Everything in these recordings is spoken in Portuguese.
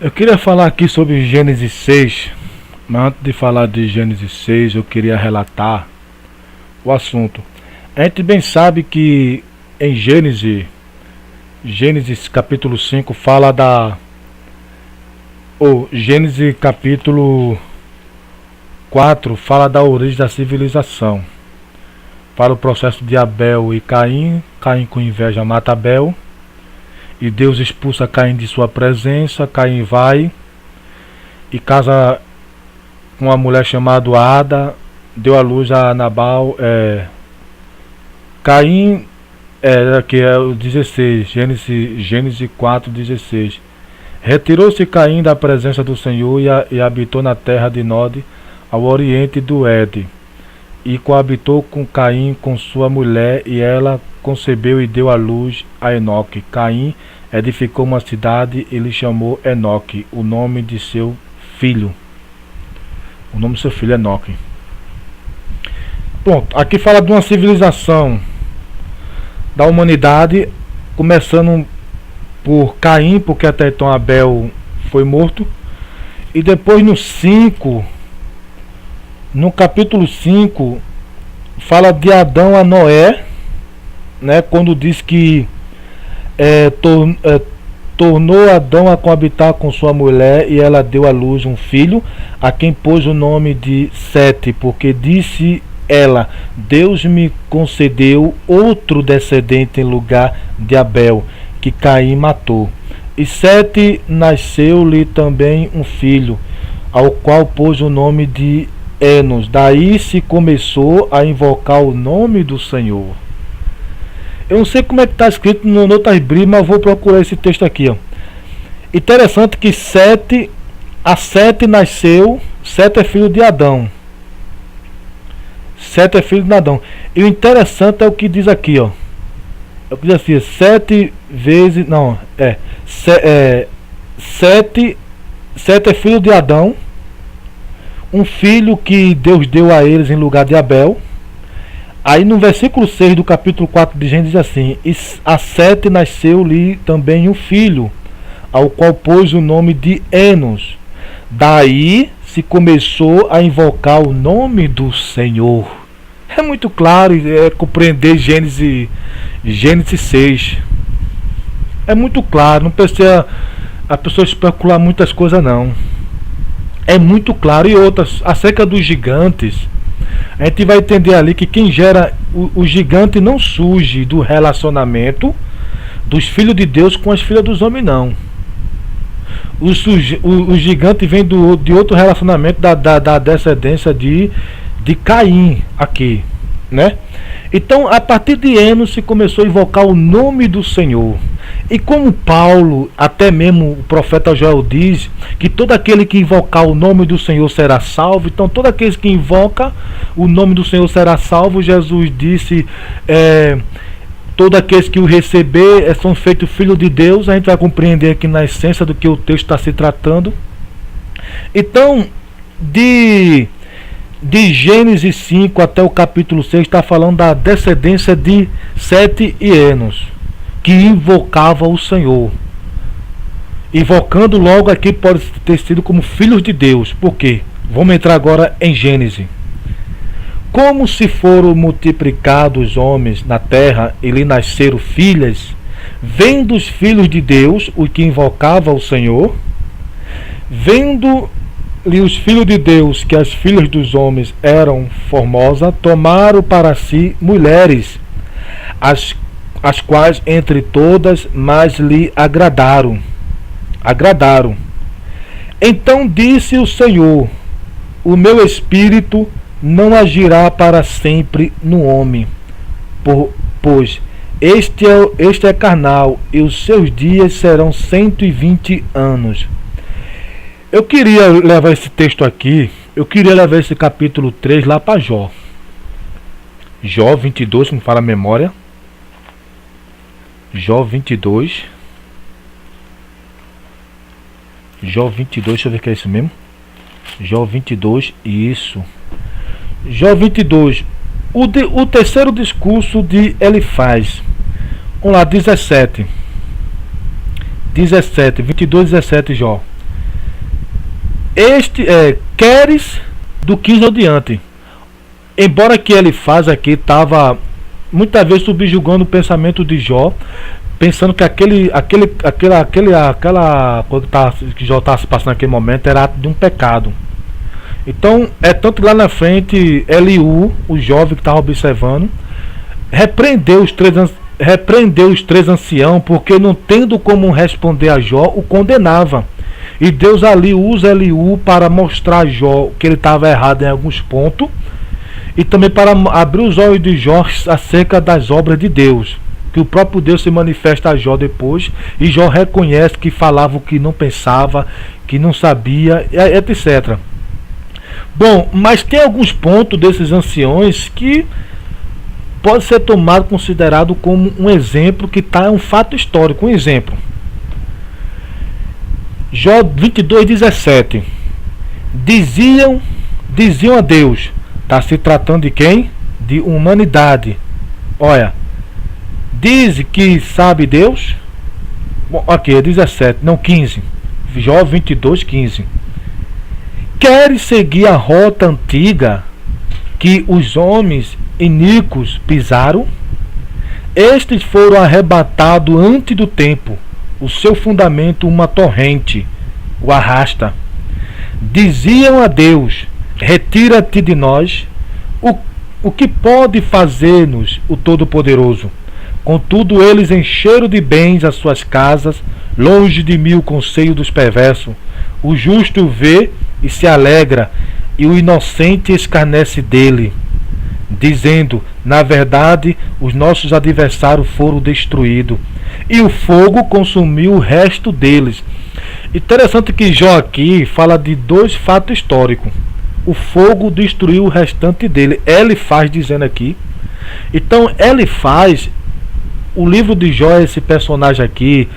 Eu queria falar aqui sobre Gênesis 6, mas antes de falar de Gênesis 6, eu queria relatar o assunto. A gente bem sabe que em Gênesis capítulo 5 fala Gênesis capítulo 4 fala da origem da civilização. Fala o processo de Abel e Caim. Caim com inveja mata Abel. E Deus expulsa Caim de sua presença. Caim vai e casa com uma mulher chamada Ada. Deu à luz a Nabal. Caim, que é o 16, Gênesis 4:16. Retirou-se Caim da presença do Senhor e habitou na terra de Nod, ao oriente do Éden. E coabitou com Caim com sua mulher, e ela concebeu e deu à luz a Enoque. Caim edificou uma cidade e lhe chamou Enoque, o nome de seu filho. O nome do seu filho é Enoque. Pronto, aqui fala de uma civilização da humanidade, começando por Caim, porque até então Abel foi morto. E depois no capítulo 5, fala de Adão a Noé, né, quando diz que tornou Adão a coabitar com sua mulher, e ela deu à luz um filho, a quem pôs o nome de Sete, porque disse ela: Deus me concedeu outro descendente em lugar de Abel, que Caim matou. E Sete nasceu-lhe também um filho, ao qual pôs o nome de Enos. Daí se começou a invocar o nome do Senhor. Eu não sei como é que está escrito no Notas Bíblicas, mas vou procurar esse texto aqui, ó. Interessante que Sete nasceu. Sete é filho de Adão. Sete é filho de Adão. E o interessante é o que diz aqui, ó. É o que diz assim: Sete é filho de Adão, um filho que Deus deu a eles em lugar de Abel. Aí no versículo 6 do capítulo 4 de Gênesis diz assim: E a Sete nasceu-lhe também um filho, ao qual pôs o nome de Enos. Daí se começou a invocar o nome do Senhor. É muito claro compreender Gênesis 6. É muito claro, não precisa a pessoa especular muitas coisas não. É muito claro. E outras, acerca dos gigantes, a gente vai entender ali que quem gera o gigante não surge do relacionamento dos filhos de Deus com as filhas dos homens, não. O gigante vem de outro relacionamento da descendência de Caim aqui, né? Então, a partir de Enos se começou a invocar o nome do Senhor. E como Paulo, até mesmo o profeta Joel diz que todo aquele que invocar o nome do Senhor será salvo. Então, todo aquele que invoca o nome do Senhor será salvo. Jesus disse: todos aqueles que o receber são feitos filhos de Deus. A gente vai compreender aqui na essência do que o texto está se tratando. Então, de Gênesis 5 até o capítulo 6 está falando da descendência de Sete e Enos, que invocava o Senhor. Invocando logo aqui pode ter sido como filhos de Deus. Por quê? Vamos entrar agora em Gênesis. Como se foram multiplicados os homens na terra e lhe nasceram filhas, vendo os filhos de Deus, o que invocava o Senhor, vendo-lhe os filhos de Deus que as filhas dos homens eram formosas, tomaram para si mulheres, as quais entre todas mais lhe agradaram. Então disse o Senhor: o meu espírito não agirá para sempre no homem, pois este é carnal, e os seus dias serão 120 anos. Eu queria levar esse texto aqui, eu queria levar esse capítulo 3 lá para Jó. Jó 22, como fala a memória. Jó 22. Jó 22, deixa eu ver que é isso mesmo. Jó 22, isso. Jó 22. O terceiro discurso de Elifaz. Vamos lá, 17. 17, 22, 17, Jó. Queres do 15 ao diante. Embora que ele faz aqui estava muitas vezes subjugando o pensamento de Jó, pensando que aquela coisa que Jó estava se passando naquele momento era ato de um pecado. Então, tanto que lá na frente, Eliú, o jovem que estava observando, repreendeu os três anciãos, porque não tendo como responder a Jó, o condenava. E Deus ali usa Eliú para mostrar a Jó que ele estava errado em alguns pontos, e também para abrir os olhos de Jó acerca das obras de Deus, que o próprio Deus se manifesta a Jó depois, e Jó reconhece que falava o que não pensava, que não sabia, etc. Bom, mas tem alguns pontos desses anciões que pode ser tomado, considerado como um exemplo que está um fato histórico. Um exemplo, Jó 22:17. Diziam a Deus. Está se tratando de quem? De humanidade. Olha, diz que sabe Deus. Bom, aqui é 17, não 15. Jó 22:15. Queres seguir a rota antiga que os homens iníquos pisaram? Estes foram arrebatados antes do tempo. O seu fundamento uma torrente o arrasta. Diziam a Deus: retira-te de nós. O que pode fazer-nos o Todo-Poderoso? Contudo, eles encheram de bens as suas casas, longe de mim o conselho dos perversos. O justo vê e se alegra, e o inocente escarnece dele, dizendo: na verdade, os nossos adversários foram destruídos, e o fogo consumiu o resto deles. Interessante que Jó aqui fala de dois fatos históricos. O fogo destruiu o restante dele. Ele faz dizendo aqui. Então, ele faz. O livro de Jó, esse personagem aqui,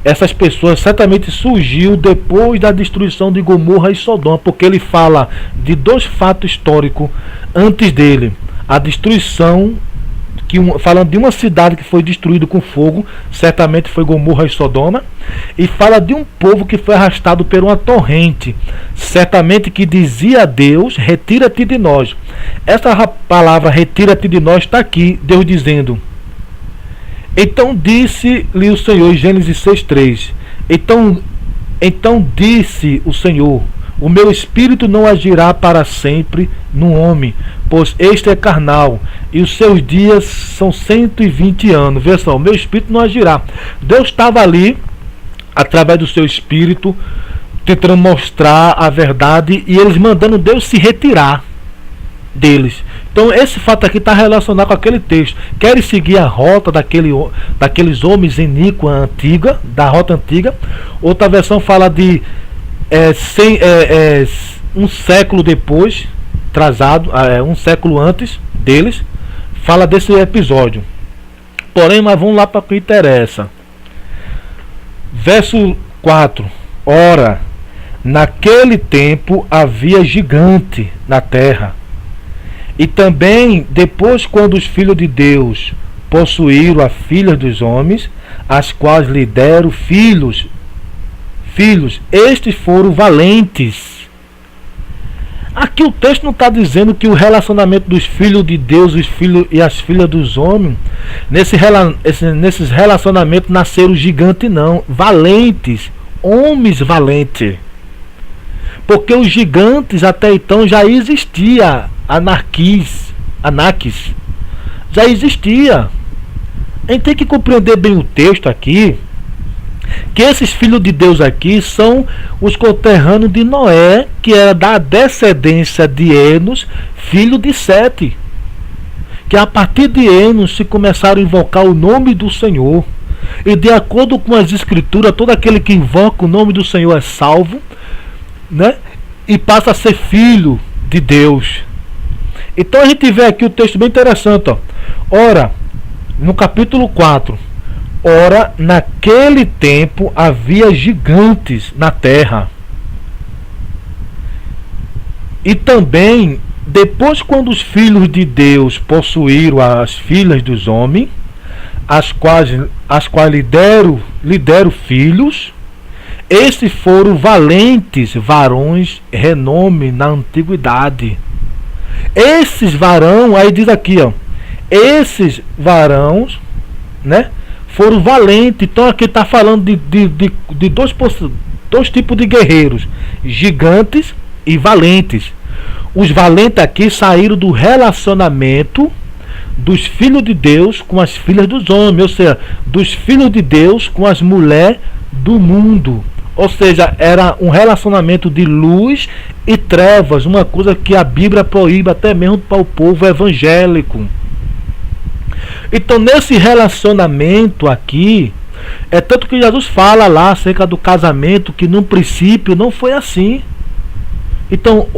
essas pessoas certamente surgiu depois da destruição de Gomorra e Sodoma, porque ele fala de dois fatos históricos antes dele. A destruição, falando de uma cidade que foi destruída com fogo, certamente foi Gomorra e Sodoma, e fala de um povo que foi arrastado por uma torrente, certamente que dizia a Deus: retira-te de nós. Essa palavra retira-te de nós está aqui, Deus dizendo. Então disse-lhe o Senhor, em Gênesis 6:3. Então disse o Senhor: o meu espírito não agirá para sempre no homem, pois este é carnal, e os seus dias são 120 anos. Vê só, o meu espírito não agirá. Deus estava ali, através do seu espírito, tentando mostrar a verdade, e eles mandando Deus se retirar deles. Então esse fato aqui está relacionado com aquele texto. Querem seguir a rota daqueles homens iníquos antiga, da rota antiga. Outra versão fala de um século depois, um século antes deles, fala desse episódio. Porém, mas vamos lá para o que interessa. Verso 4. Ora, naquele tempo havia gigante na terra. E também depois, quando os filhos de Deus possuíram as filhas dos homens, as quais lhe deram filhos, estes foram valentes. Aqui o texto não está dizendo que o relacionamento dos filhos de Deus, os filhos e as filhas dos homens, nesses relacionamentos nasceram gigantes, não. Valentes, homens valentes. Porque os gigantes até então já existia, Anáquis, já existia. A gente tem que compreender bem o texto aqui, que esses filhos de Deus aqui são os conterrâneos de Noé, que era da descendência de Enos, filho de Sete. Que a partir de Enos se começaram a invocar o nome do Senhor. E de acordo com as escrituras, todo aquele que invoca o nome do Senhor é salvo, né? E passa a ser filho de Deus. Então a gente vê aqui o texto bem interessante, ó. Ora, no capítulo 4, ora, naquele tempo havia gigantes na terra. E também, depois, quando os filhos de Deus possuíram as filhas dos homens, as quais lhe deram filhos, Esses foram valentes varões, renome na antiguidade. Esses varão, aí diz aqui, ó, esses varões, né, foram valentes. Então aqui está falando de dois tipos de guerreiros, gigantes e valentes. Os valentes aqui saíram do relacionamento dos filhos de Deus com as filhas dos homens, ou seja, dos filhos de Deus com as mulheres do mundo. Ou seja, era um relacionamento de luz e trevas, uma coisa que a Bíblia proíbe até mesmo para o povo evangélico. Então, nesse relacionamento aqui, é tanto que Jesus fala lá acerca do casamento, que no princípio não foi assim. Então,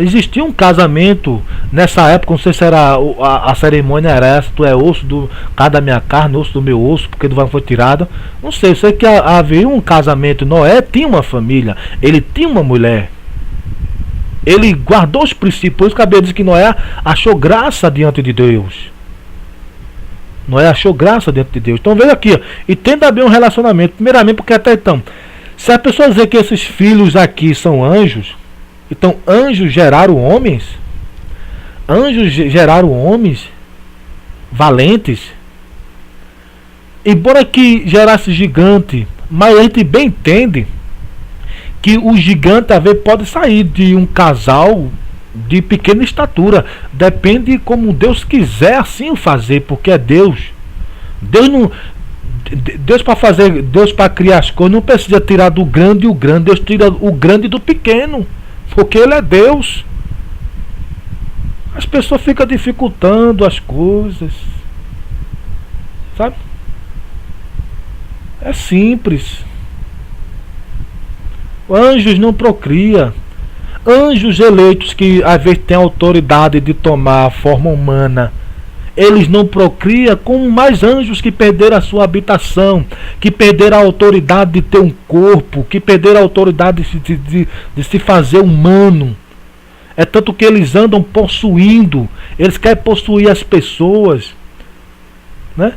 existia um casamento nessa época, não sei se era a cerimônia era essa, tu é osso do cada da minha carne, osso do meu osso, porque do vai foi tirado. Não sei, eu sei que havia um casamento. Noé tinha uma família, ele tinha uma mulher. Ele guardou os princípios, por isso que a Bíblia diz que Noé achou graça diante de Deus. Noé achou graça diante de Deus. Então veja aqui, ó, e tem também um relacionamento, primeiramente porque até então, se a pessoa dizer que esses filhos aqui são anjos, então anjos geraram homens? Anjos geraram homens valentes? Embora que gerasse gigante, mas a gente bem entende que o gigante às vezes pode sair de um casal de pequena estatura. Depende de como Deus quiser assim fazer, porque é Deus. Deus para fazer, Deus para criar as coisas não precisa tirar do grande o grande, Deus tira o grande do pequeno, porque Ele é Deus. As pessoas ficam dificultando as coisas, sabe? É simples. Anjos não procria. Anjos eleitos que às vezes têm autoridade de tomar a forma humana, eles não procriam, como mais anjos que perderam a sua habitação, que perderam a autoridade de ter um corpo, que perderam a autoridade de se fazer humano. É tanto que eles andam possuindo, eles querem possuir as pessoas, né?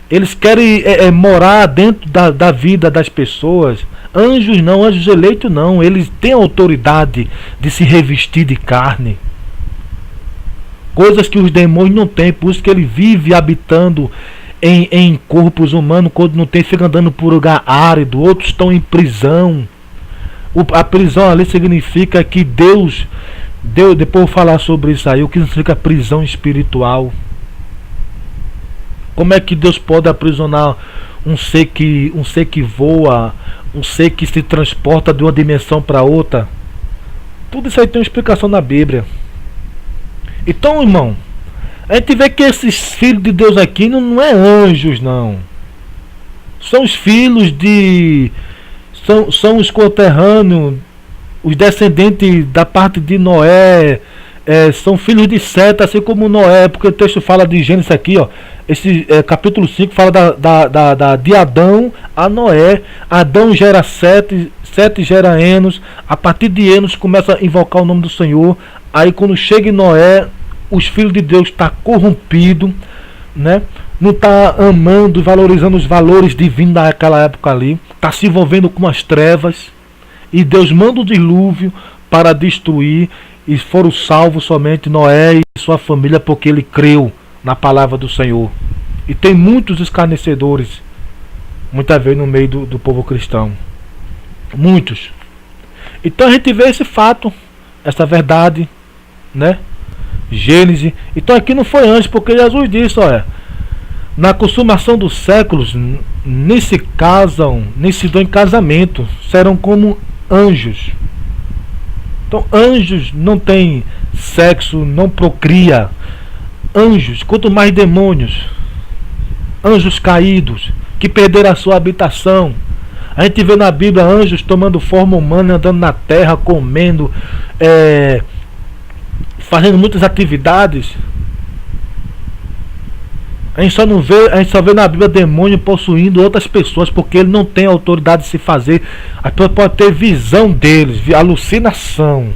Eles querem morar dentro da vida das pessoas. Anjos não, anjos eleitos não, eles têm autoridade de se revestir de carne. Coisas que os demônios não têm, por isso que ele vive habitando em corpos humanos, quando não tem, fica andando por lugar árido, outros estão em prisão. A prisão ali significa que Deus, depois eu vou falar sobre isso aí, o que significa prisão espiritual. Como é que Deus pode aprisionar um ser que voa, um ser que se transporta de uma dimensão para outra? Tudo isso aí tem uma explicação na Bíblia. Então, irmão, a gente vê que esses filhos de Deus aqui não é anjos, não. São os filhos de... São os conterrâneos, os descendentes da parte de Noé. São filhos de Sete, assim como Noé, porque o texto fala de Gênesis aqui, ó. Esse capítulo 5 fala de Adão a Noé. Adão gera Sete, Sete gera Enos. A partir de Enos começa a invocar o nome do Senhor. Aí quando chega em Noé, os filhos de Deus estão corrompidos, né? Não está amando e valorizando os valores divinos daquela época ali. Está se envolvendo com as trevas. E Deus manda o dilúvio para destruir. E foram salvos somente Noé e sua família, porque ele creu na palavra do Senhor. E tem muitos escarnecedores, muitas vezes no meio do povo cristão. Muitos. Então a gente vê esse fato, essa verdade, né? Gênesis. Então aqui não foi antes, porque Jesus disse, olha, na consumação dos séculos, nem se casam, nem se dão em casamento, serão como anjos. Então anjos não tem sexo, não procria. Anjos, quanto mais demônios, anjos caídos, que perderam a sua habitação. A gente vê na Bíblia anjos tomando forma humana, andando na terra, comendo, fazendo muitas atividades. A gente só vê na Bíblia demônio possuindo outras pessoas, porque ele não tem autoridade de se fazer. A pessoa pode ter visão deles, alucinação,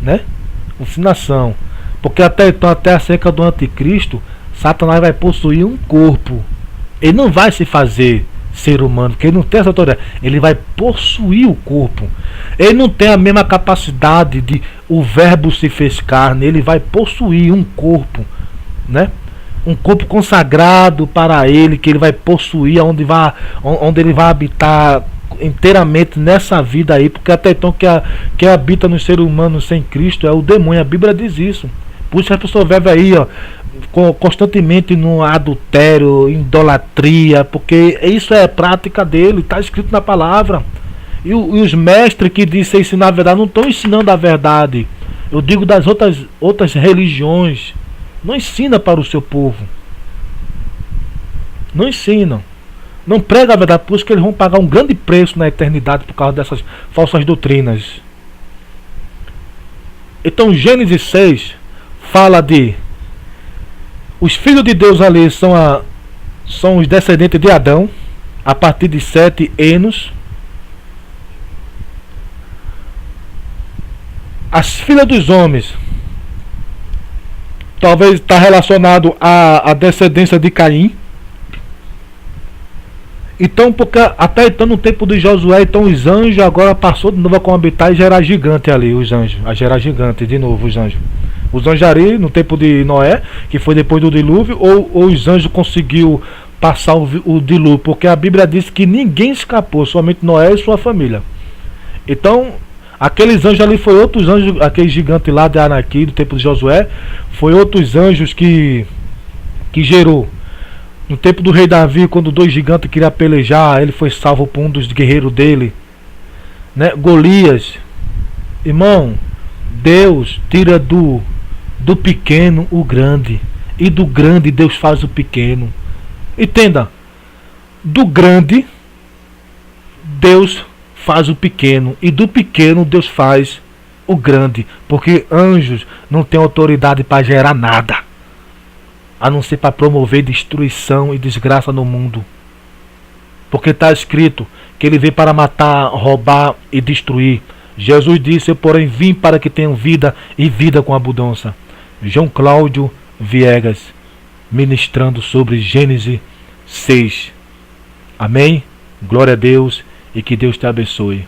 né? Alucinação. Porque até então, até acerca do anticristo, Satanás vai possuir um corpo. Ele não vai se fazer ser humano, porque ele não tem essa autoridade. Ele vai possuir o corpo. Ele não tem a mesma capacidade de o verbo se fez carne. Ele vai possuir um corpo, né? Um corpo consagrado para ele, que ele vai possuir, onde ele vai habitar inteiramente nessa vida aí, porque até então que habita no ser humano sem Cristo é o demônio. A Bíblia diz isso. Por isso a pessoa vive aí, ó, constantemente no adultério, idolatria, porque isso é prática dele, está escrito na palavra. E os mestres que dizem ensinar a verdade não estão ensinando a verdade. Eu digo das outras religiões. Não ensina para o seu povo. Não ensinam. Não prega a verdade, por isso que eles vão pagar um grande preço na eternidade por causa dessas falsas doutrinas. Então Gênesis 6 fala de os filhos de Deus ali são os descendentes de Adão, a partir de 7 Enos. As filhas dos homens, talvez está relacionado à descendência de Caim. Então, porque até então no tempo de Josué, então os anjos agora passou de novo a coabitar e gerar gigante ali, os anjos, a gerar gigante de novo os anjos. Os anjos ali no tempo de Noé, que foi depois do dilúvio, ou os anjos conseguiu passar o dilúvio, porque a Bíblia diz que ninguém escapou, somente Noé e sua família. Então, aqueles anjos ali foi outros anjos, aquele gigante lá de Anaqui, do tempo de Josué, foi outros anjos que gerou. No tempo do rei Davi, quando 2 gigantes queriam pelejar, ele foi salvo por um dos guerreiros dele, né? Golias. Irmão, Deus tira do pequeno o grande, e do grande Deus faz o pequeno. Entenda, do grande Deus faz o pequeno, e do pequeno Deus faz o grande, porque anjos não têm autoridade para gerar nada, a não ser para promover destruição e desgraça no mundo. Porque está escrito que ele veio para matar, roubar e destruir. Jesus disse: eu porém vim para que tenham vida e vida com abundância. João Cláudio Viegas, ministrando sobre Gênesis 6. Amém? Glória a Deus e que Deus te abençoe.